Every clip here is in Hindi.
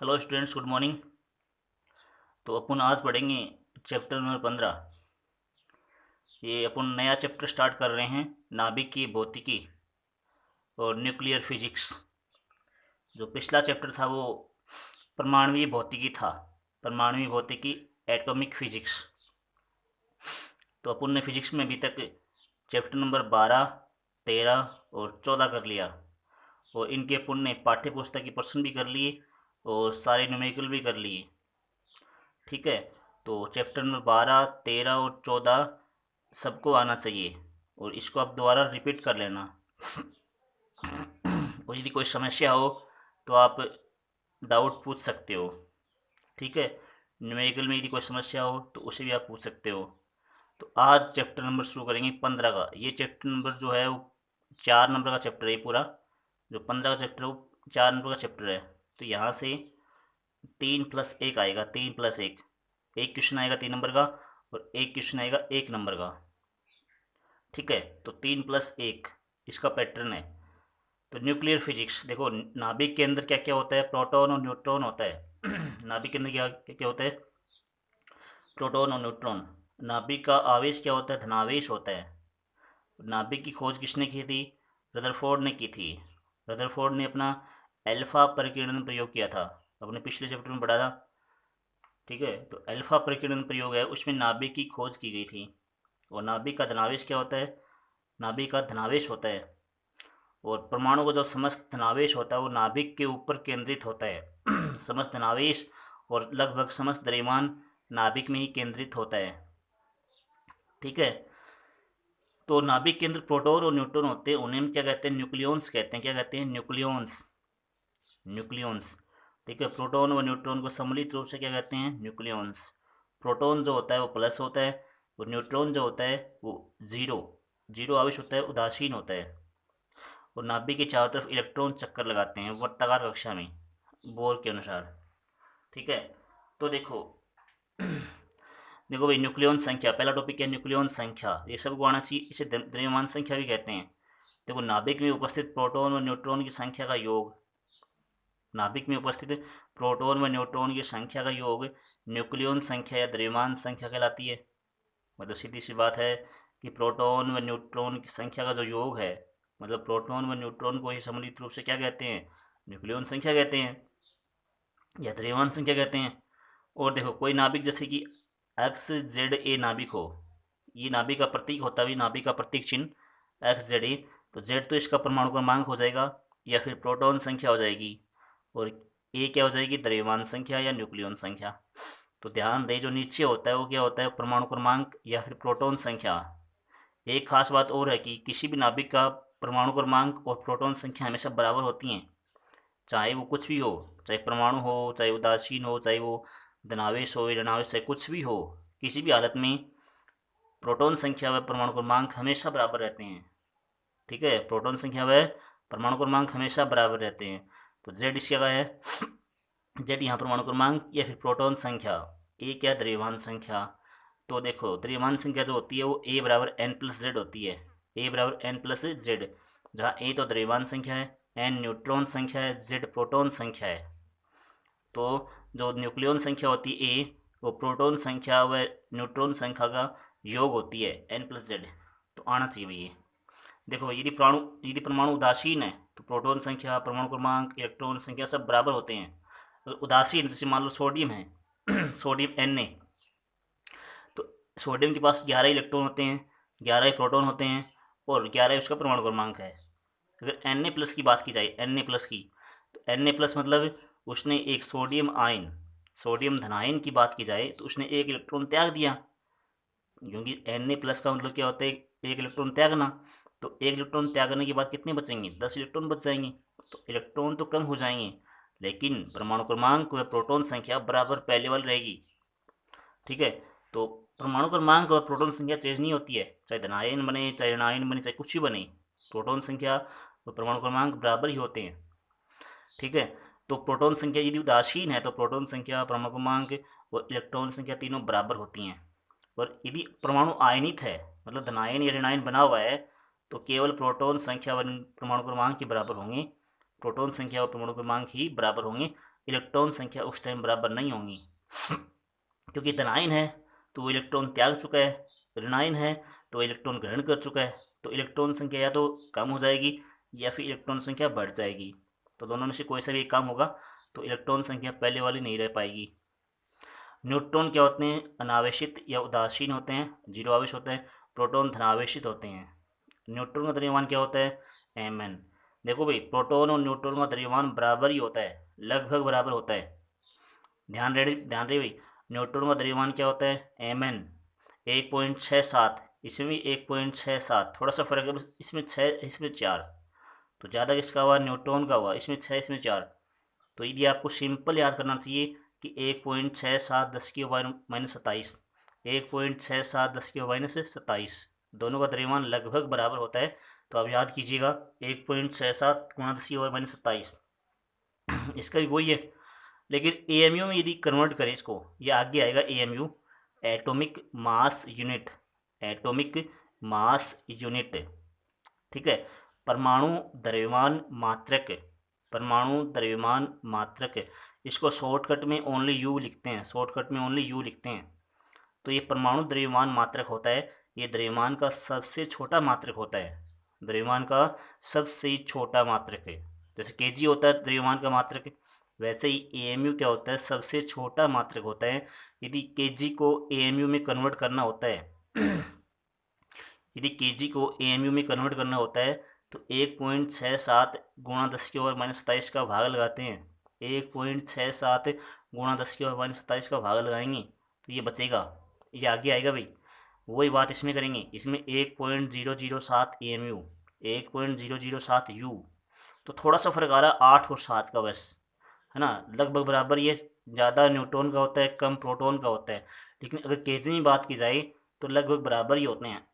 Hello students, good morning. तो अपन आज पढ़ेंगे चैप्टर नंबर 15। ये अपन नया चैप्टर स्टार्ट कर रहे हैं, नाभिक की भौतिकी और न्यूक्लियर फिजिक्स। जो पिछला चैप्टर था वो परमाणुवीय भौतिकी था, परमाणुवीय भौतिकी, एटॉमिक फिजिक्स। तो अपन ने फिजिक्स में अभी तक चैप्टर नंबर 12, 13 और 14 कर लिया, और इनके अपन ने पाठ्य पुस्तक की प्रश्न भी कर लिए और सारे न्यूमेरिकल भी कर लिए। ठीक है, तो चैप्टर नंबर 12, 13 और 14 सबको आना चाहिए, और इसको आप दोबारा रिपीट कर लेना। और यदि कोई समस्या हो तो आप डाउट पूछ सकते हो। ठीक है, न्यूमेरिकल में यदि कोई समस्या हो तो उसे भी आप पूछ सकते हो। तो आज चैप्टर नंबर शुरू करेंगे 15 का। ये चैप्टर नंबर जो है वो 4 नंबर का चैप्टर है पूरा। जो 15 का चैप्टर है वो 4 नंबर का चैप्टर है। तो यहाँ से 3+1 आएगा, 3+1। एक क्वेश्चन आएगा 3 नंबर का और एक क्वेश्चन आएगा 1 नंबर का। ठीक है, तो 3+1 इसका पैटर्न है। तो न्यूक्लियर फिजिक्स देखो, नाभिक के अंदर क्या क्या होता है, प्रोटॉन और न्यूट्रॉन होता है। नाभिक के अंदर क्या क्या होता है, प्रोटॉन और न्यूट्रॉन। नाभिक का आवेश क्या होता है, धनावेश होता है। नाभिक की खोज किसने की थी, रदरफोर्ड ने की थी। रदरफोर्ड ने अपना अल्फा परिकीर्णन प्रयोग किया था, अपने पिछले चैप्टर में पढ़ा था। ठीक है, तो अल्फा परिकीर्णन प्रयोग है, उसमें नाभिक की खोज की गई थी। और नाभिक का धनावेश क्या होता है, नाभिक का धनावेश होता है। और परमाणु का जो समस्त धनावेश होता है वो नाभिक के ऊपर केंद्रित होता है। समस्त धनावेश और लगभग समस्त द्रव्यमान नाभिक में ही केंद्रित होता है। ठीक है, तो नाभिक के अंदर प्रोटॉन और न्यूट्रॉन होते हैं, उन्हें हम क्या कहते हैं, न्यूक्लियॉन्स कहते हैं। क्या कहते हैं, न्यूक्लियॉन्स, न्यूक्लियॉन्स। ठीक है, प्रोटॉन व न्यूट्रॉन को सम्मिलित रूप से क्या कहते हैं, न्यूक्लियॉन्स। प्रोटॉन जो होता है वो प्लस होता है, और न्यूट्रॉन जो होता है वो जीरो, जीरो आवेश होता है, उदासीन होता है। और नाभिक के चारों तरफ इलेक्ट्रॉन चक्कर लगाते हैं वर्ताकार कक्षा में, बोर के अनुसार। ठीक है, तो देखो, देखो भाई, न्यूक्लियॉन संख्या पहला टॉपिक है, न्यूक्लियॉन संख्या। ये सब को आना चाहिए, इसे द्रव्यमान संख्या भी कहते हैं। देखो, नाभिक में उपस्थित प्रोटॉन और न्यूट्रॉन की संख्या का योग, नाभिक में उपस्थित प्रोटॉन व न्यूट्रॉन की संख्या का योग न्यूक्लियॉन संख्या या द्रव्यमान संख्या कहलाती है। मतलब सीधी सी बात है कि प्रोटॉन व न्यूट्रॉन की संख्या का जो योग है, मतलब प्रोटॉन व न्यूट्रॉन को ही सम्मिलित रूप से क्या कहते हैं, न्यूक्लियॉन संख्या कहते हैं या द्रव्यमान संख्या कहते हैं। और देखो, कोई नाभिक जैसे कि XZA नाभिक हो, ये नाभिक का प्रतीक होता है, नाभिक का प्रतीक चिन्ह XZA। तो Z तो इसका परमाणु क्रमांक हो जाएगा या फिर प्रोटॉन संख्या हो जाएगी, और A क्या हो जाएगी, द्रव्यमान संख्या या न्यूक्लियॉन संख्या। तो ध्यान रहे, जो नीचे होता है वो क्या होता है, परमाणु क्रमांक या फिर प्रोटॉन संख्या। एक खास बात और है कि किसी भी नाभिक का परमाणु क्रमांक और प्रोटॉन संख्या हमेशा बराबर होती हैं, चाहे वो कुछ भी हो, चाहे परमाणु हो, चाहे उदासीन हो, चाहे वो धनावेश हो या ऋणावेश, चाहे कुछ भी हो। किसी भी हालत में प्रोटॉन संख्या व परमाणु क्रमांक हमेशा बराबर रहते हैं। ठीक है, प्रोटॉन संख्या व परमाणु क्रमांक हमेशा बराबर रहते हैं। तो जेड इसका क्या है, जेड यहाँ परमाणु क्रमांक या फिर प्रोटॉन संख्या, ए क्या, द्रव्यमान संख्या। तो देखो, द्रव्यमान संख्या जो होती है वो A = N+Z होती है, A = N+Z। जहाँ ए तो द्रव्यमान संख्या है, एन न्यूट्रॉन संख्या है, जेड प्रोटॉन संख्या है। तो जो न्यूक्लियॉन संख्या होती है ए, वो प्रोटॉन संख्या व न्यूट्रॉन संख्या का योग होती है N+Z। तो आना चाहिए भैया। देखो, यदि परमाणु उदासीन है तो प्रोटॉन संख्या, परमाणु क्रमांक, इलेक्ट्रॉन संख्या सब बराबर होते हैं। अगर उदासीन, जैसे मान लो सोडियम है, सोडियम Na, तो सोडियम के पास 11 इलेक्ट्रॉन होते हैं, 11 प्रोटॉन होते हैं, और 11 उसका परमाणु क्रमांक है। अगर Na+ की बात की जाए, Na+ की, तो Na+ मतलब उसने एक सोडियम आयन, सोडियम धनायन की बात की जाए तो उसने एक इलेक्ट्रॉन त्याग दिया, क्योंकि Na+ का मतलब क्या होता है, एक इलेक्ट्रॉन त्यागना। तो एक इलेक्ट्रॉन त्यागने के बाद कितने बचेंगे, 10 इलेक्ट्रॉन बच जाएंगे। तो इलेक्ट्रॉन तो कम हो जाएंगे, लेकिन परमाणु क्रमांक व प्रोटॉन संख्या बराबर पहले वाली रहेगी। ठीक है, तो परमाणु क्रमांक और प्रोटॉन संख्या चेंज नहीं होती है, चाहे धनायन बने, चाहे ऋणायन बने, चाहे कुछ भी बने, प्रोटॉन संख्या और परमाणु क्रमांक बराबर ही होते हैं। ठीक है, तो प्रोटॉन संख्या यदि उदासीन है तो प्रोटॉन संख्या, परमाणु क्रमांक और इलेक्ट्रॉन संख्या तीनों बराबर होती हैं। और यदि परमाणु आयनित है, मतलब धनायन या ऋणायन बना हुआ है, तो केवल प्रोटॉन संख्या व परमाणु क्रमांक ही बराबर होंगे, प्रोटॉन संख्या और परमाणु क्रमांक ही बराबर होंगे, इलेक्ट्रॉन संख्या उस टाइम बराबर नहीं होंगी, क्योंकि धनायन है तो वो इलेक्ट्रॉन त्याग चुका है, ऋणायन है तो इलेक्ट्रॉन ग्रहण कर चुका है, तो इलेक्ट्रॉन संख्या या तो कम हो जाएगी या फिर इलेक्ट्रॉन संख्या बढ़ जाएगी। तो दोनों में से कोई सा भी काम होगा तो इलेक्ट्रॉन संख्या पहले वाली नहीं रह पाएगी। न्यूट्रॉन क्या होते हैं? अनावेशित या उदासीन होते हैं, जीरो आवेश होते हैं। प्रोटॉन धनावेशित होते हैं। न्यूट्रॉन का द्रव्यमान क्या होता है? Mn। देखो भाई, प्रोटॉन और न्यूट्रॉन का द्रव्यमान बराबर ही होता है, लगभग बराबर होता है। ध्यान रहे भाई, न्यूट्रॉन का द्रव्यमान क्या होता है? Mn 1.67, इसमें भी 1.67, थोड़ा सा फर्क है बस, इसमें 6 इसमें 4, तो ज़्यादा किसका हुआ? न्यूट्रॉन का हुआ, इसमें 6 इसमें 4। तो यदि आपको सिंपल याद करना चाहिए कि 1.67 10 की पावर माइनस 27, 1.67 10 की पावर माइनस 27, दोनों का द्रव्यमान लगभग बराबर होता है। तो आप याद कीजिएगा 1.67 गुणा 10 की पावर माइनस 27, इसका भी वही है। लेकिन एएमयू में यदि कन्वर्ट करें इसको, ये आगे आएगा AMU, atomic mass unit, atomic mass unit, ठीक है। परमाणु द्रव्यमान मात्रक, परमाणु द्रव्यमान मात्रक, इसको शॉर्टकट में ओनली यू लिखते हैं, शॉर्टकट में ओनली यू लिखते हैं। तो ये परमाणु द्रव्यमान मात्रक होता है, ये द्रव्यमान का सबसे छोटा मात्रक होता है, द्रव्यमान का सबसे छोटा मात्रक है। जैसे केजी होता है द्रव्यमान का मात्रक, वैसे ही एएमयू क्या होता है? सबसे छोटा मात्रक होता है। यदि केजी को एएमयू में कन्वर्ट करना होता है यदि केजी को एएमयू में कन्वर्ट करना होता है तो 1.67 गुणा 10 की पावर माइनस 27 का भाग लगाते हैं, 1.67 गुणा 10 की पावर माइनस 27 का भाग लगाएंगे तो ये बचेगा, ये आगे आएगा भाई। वही बात इसमें करेंगे, इसमें 1.007 एएमयू, 1.007 यू, तो थोड़ा सा फर्क आ रहा है 8 और 7 का बस, है ना, लगभग बराबर। ये ज़्यादा न्यूट्रॉन का होता है, कम प्रोटॉन का होता है, लेकिन अगर केजी में बात की जाए तो लगभग बराबर ही होते हैं।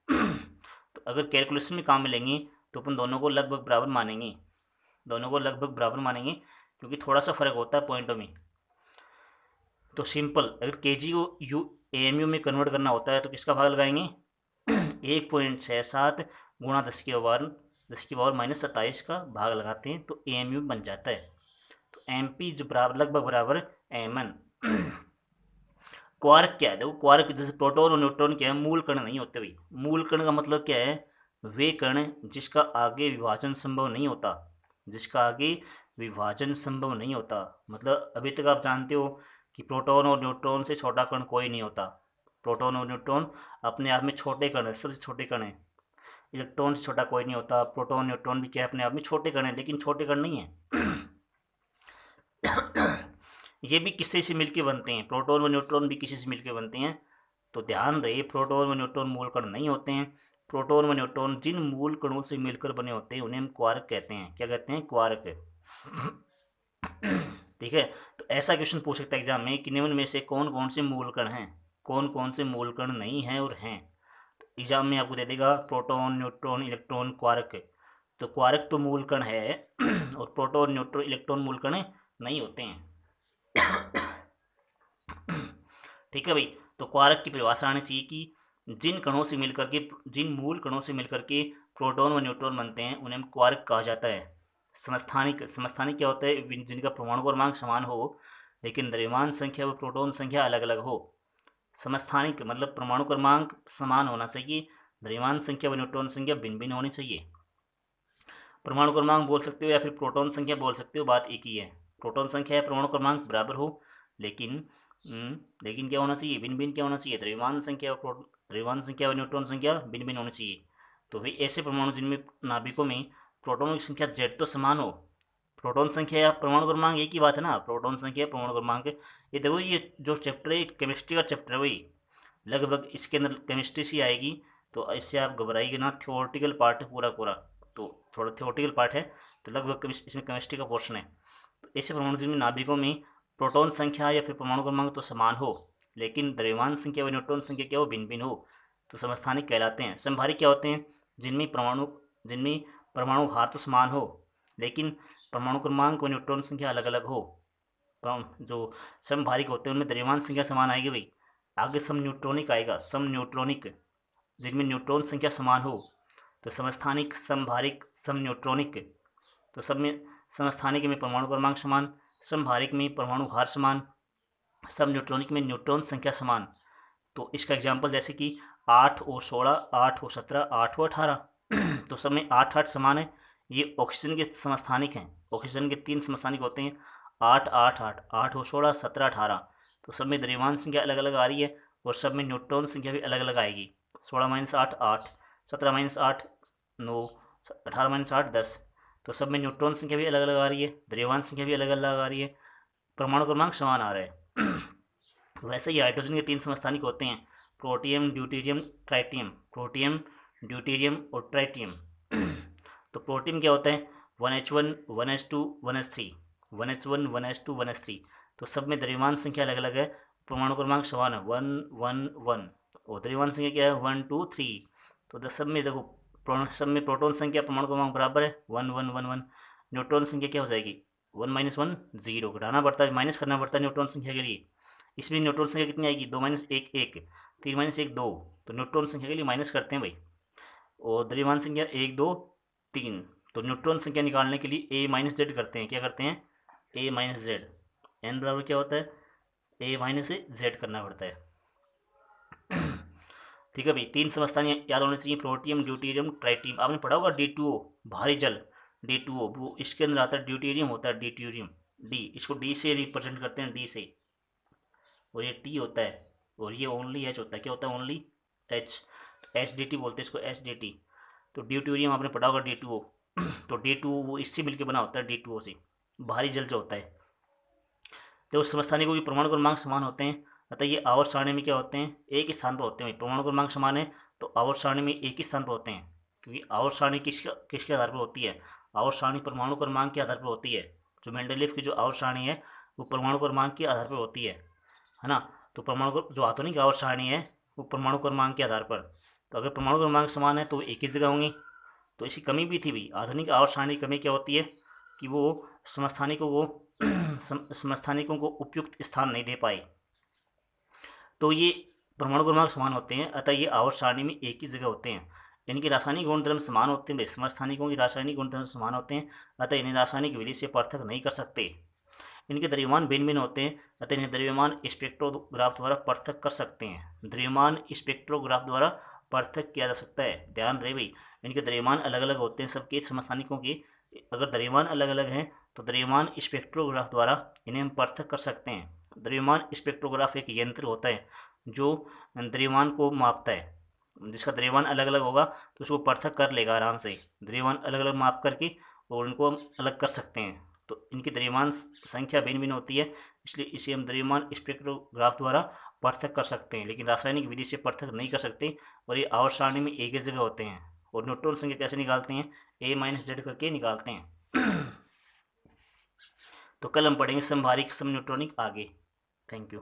तो अगर कैलकुलेशन में काम मिलेंगे तो अपन दोनों को लगभग बराबर मानेंगे, दोनों को लगभग बराबर मानेंगे, क्योंकि थोड़ा सा फर्क होता है पॉइंटों में। तो सिंपल, अगर केजी को यू एएमयू में कन्वर्ट करना होता है तो किसका भाग लगाएंगे? 1.67 गुणा 10 की पावर माइनस 27 का भाग लगाते हैं तो एएमयू बन जाता है। तो एमपी जो बराबर लगभग बराबर एमएन। क्वार्क क्या है? देखो, क्वार्क जैसे प्रोटॉन और न्यूट्रॉन क्या है? मूल कण नहीं होते भाई। मूल कण का मतलब क्या है? वे कण जिसका आगे विभाजन संभव नहीं होता, जिसका आगे विभाजन संभव नहीं होता। मतलब अभी तक आप जानते हो कि प्रोटॉन और न्यूट्रॉन से छोटा कण कोई नहीं होता। प्रोटॉन और न्यूट्रॉन अपने आप में छोटे कण है, सबसे छोटे कण है। इलेक्ट्रॉन से छोटा कोई नहीं होता। प्रोटॉन न्यूट्रॉन भी क्या है? अपने आप में छोटे कण है, लेकिन छोटे कण नहीं है। ये भी किससे से मिलके बनते हैं? प्रोटॉन व न्यूट्रॉन भी किसी से मिलके बनते हैं। तो ध्यान रहे, प्रोटॉन व न्यूट्रॉन मूल कण नहीं होते हैं। प्रोटॉन व न्यूट्रॉन जिन मूल कणों से मिलकर बने होते हैं उन्हें हम क्वार्क कहते हैं। क्या कहते हैं? क्वार्क। ठीक है। तो ऐसा क्वेश्चन पूछ सकता है एग्जाम में कि निम्न में से कौन कौन से मूल कण हैं, कौन कौन से मूल कण नहीं हैं और हैं। तो एग्जाम में आपको दे देगा प्रोटॉन, न्यूट्रॉन, इलेक्ट्रॉन, क्वार्क। तो क्वार्क तो मूल कण है और प्रोटॉन, न्यूट्रॉन, इलेक्ट्रॉन मूल कण नहीं होते हैं। ठीक है भाई। तो क्वार्क की परिभाषा आनी चाहिए कि जिन कणों से मिलकर के, जिन मूल कणों से मिलकर के प्रोटॉन व न्यूट्रॉन बनते हैं उन्हें क्वार्क कहा जाता है। समस्थानिक, समस्थानिक क्या होता है? जिनका परमाणु क्रमांक समान हो लेकिन द्रव्यमान संख्या व प्रोटॉन संख्या अलग अलग हो। समस्थानिक मतलब परमाणु क्रमांक समान होना चाहिए, द्रव्यमान संख्या व न्यूट्रॉन संख्या भिन्न भिन्न होनी चाहिए। परमाणु क्रमांक बोल सकते हो या फिर प्रोटॉन संख्या बोल सकते हो, बात एक ही है। प्रोटॉन संख्या या परमाणु क्रमांक बराबर हो, लेकिन लेकिन क्या होना चाहिए? भिन्न भिन्न क्या होना चाहिए? द्रव्यमान संख्या और द्रव्यमान संख्या और न्यूट्रॉन संख्या भिन्न भिन्न होनी चाहिए। तो भाई ऐसे परमाणु जिनमें नाभिकों में प्रोटॉनों की संख्या जेड तो समान हो। प्रोटॉन संख्या या परमाणु क्रमांक एक ही बात है ना, प्रोटॉन संख्या परमाणु क्रमांक। ये देखो, ये जो चैप्टर है केमिस्ट्री का चैप्टर है वही, लगभग इसके अंदर केमिस्ट्री सी आएगी। तो इससे आप घबराइए ना, थ्योरेटिकल पार्ट है पूरा पूरा, तो थोड़ा थ्योरेटिकल पार्ट है, तो लगभग इसमें केमिस्ट्री का पोर्शन है। तो ऐसे परमाणु जिनमें नाभिकों में प्रोटॉन संख्या या फिर परमाणु क्रमांक तो समान हो लेकिन द्रव्यमान संख्या व न्यूट्रॉन संख्या क्या हो? भिन्न भिन्न हो, तो समस्थानिक कहलाते हैं। समभारिक क्या होते हैं? जिनमें परमाणु भार तो समान हो लेकिन परमाणु क्रमांक व न्यूट्रॉन संख्या अलग अलग हो। जो समभारिक होते हैं उनमें द्रव्यमान संख्या समान आएगी भाई। आगे सम न्यूट्रॉनिक आएगा, सम न्यूट्रॉनिक, जिनमें न्यूट्रॉन संख्या समान हो। तो समस्थानिक, समभारिक, सम न्यूट्रॉनिक। तो सब में समस्थानिक में परमाणु क्रमांक समान, समभारिक में परमाणु भार समान, सम न्यूट्रॉनिक में न्यूट्रॉन संख्या समान। तो इसका एग्जाम्पल जैसे कि 8O16, 8O17, 8O18। तो सब में 8 समान है। ये ऑक्सीजन के समस्थानिक हैं। ऑक्सीजन के 3 समस्थानिक होते हैं, 8, 8, 8, 8O16, 17, 18। तो सब में द्रव्यमान संख्या अलग अलग आ रही है और सब में न्यूट्रॉन संख्या भी अलग अलग आएगी। 16-8 8, 17-8 9, 18-8 10। तो सब में न्यूट्रॉन संख्या भी अलग अलग आ रही है, द्रव्यमान संख्या भी अलग अलग आ रही है, परमाणु क्रमांक समान आ रहा है। वैसे ही हाइड्रोजन के 3 समस्थानिक होते हैं, protium, deuterium, tritium. Protium, deuterium और ट्राइटियम। तो प्रोटियम क्या होता है, 1H1, 1H2, 1H3, 1H1, 1H2, 1H3। तो सब में द्रव्यमान संख्या अलग अलग है, परमाणु क्रमांक समान है, 1 1 1। और द्रव्यमान संख्या क्या है, 1 2 3। तो सब में देखो, सब में प्रोटॉन संख्या परमाणु क्रमांक बराबर है, 1 1 1 1। न्यूट्रॉन संख्या क्या हो जाएगी, 1 - 1 0। घटाना पड़ता है, माइनस करना पड़ता है न्यूट्रॉन संख्या के लिए। इसमें न्यूट्रॉन संख्या कितनी आएगी, 2 - 1 1, 3 - 1 2। तो न्यूट्रॉन संख्या के लिए माइनस करते हैं भाई। और द्रव्यमान संख्या 1 2 3। तो न्यूट्रॉन संख्या निकालने के लिए A - Z करते हैं। क्या करते हैं, A - Z। n बराबर क्या होता है, A - Z करना पड़ता है। ठीक है भाई, 3 समस्थानिक याद होने चाहिए, प्रोटियम, ड्यूटेरियम, ट्राइटियम। आपने पढ़ा होगा D2O, भारी जल, D2O, वो इसके अंदर आता है, ड्यूटेरियम होता है, ड्यूटेरियम D। इसको D से रिप्रेजेंट करते हैं, D से। और ये T होता है और ये ओनली H होता है। क्या होता है, ओनली H। HDT बोलते हैं इसको, HDT। तो ड्यूटेरियम आपने पढ़ा होगा, D2O। तो D2O वो इससे मिलकर बना होता है, D2O से, भारी जल जो होता है। तो उस समस्थानिकों की परमाणु क्रमांक समान होते हैं, अतः ये आवर्त सारणी में क्या होते हैं, एक ही स्थान पर होते हैं। परमाणु क्रमांक समान है तो आवर्त सारणी में एक ही स्थान पर होते हैं, क्योंकि आवर्त सारणी किसके आधार पर होती है, आवर्त सारणी परमाणु क्रमांक के आधार पर होती है। जो मेंडलीव की जो आवर्त सारणी है वो परमाणु क्रमांक के आधार पर होती है ना। तो परमाणु जो आधुनिक आवर्त सारणी है वो परमाणु क्रमांक के आधार पर। तो अगर परमाणु क्रमांक समान है तो वो एक ही जगह होंगी। तो इसकी कमी भी थी भाई, आधुनिक आवर्त सारणी की कमी क्या होती है कि वो समस्थानिकों को समस्थानिकों को उपयुक्त स्थान नहीं दे पाए। तो ये परमाणु क्रमांक समान होते हैं, अतः ये आवर्त सारणी में एक ही जगह होते हैं। इनके रासायनिक गुणधर्म समान होते हैं, समस्थानिकों के रासायनिक गुणधर्म समान होते हैं, अतः इन्हें रासायनिक विधि से पृथक नहीं कर सकते। इनके द्रव्यमान भिन्न भिन्न होते हैं, अतः इन्हें द्रव्यमान स्पेक्ट्रोग्राफ द्वारा पृथक कर सकते हैं। द्रव्यमान स्पेक्ट्रोग्राफ द्वारा पृथक किया जा सकता है। ध्यान रहे भाई, इनके द्रव्यमान अलग अलग होते हैं सबके समस्थानिकों के। अगर द्रव्यमान अलग अलग हैं तो द्रव्यमान स्पेक्ट्रोग्राफ द्वारा इन्हें हम पृथक कर सकते हैं। द्रव्यमान स्पेक्ट्रोग्राफ एक यंत्र होता है जो द्रव्यमान को मापता है। जिसका द्रव्यमान अलग अलग होगा तो उसको पृथक कर लेगा आराम से, द्रव्यमान अलग अलग माप करके, और उनको हम अलग कर सकते हैं। तो इनकी द्रव्यमान संख्या भिन्न भिन्न होती है, इसलिए इसे हम द्रव्यमान स्पेक्ट्रोग्राफ द्वारा पृथक कर सकते हैं, लेकिन रासायनिक विधि से पृथक नहीं कर सकते। और ये आवर्त सारणी में एक ही जगह होते हैं। और न्यूट्रॉन संख्या कैसे निकालते हैं, A - Z करके निकालते हैं। तो कल हम पढ़ेंगे समभारिक, सम न्यूट्रॉनिक आगे। Thank you.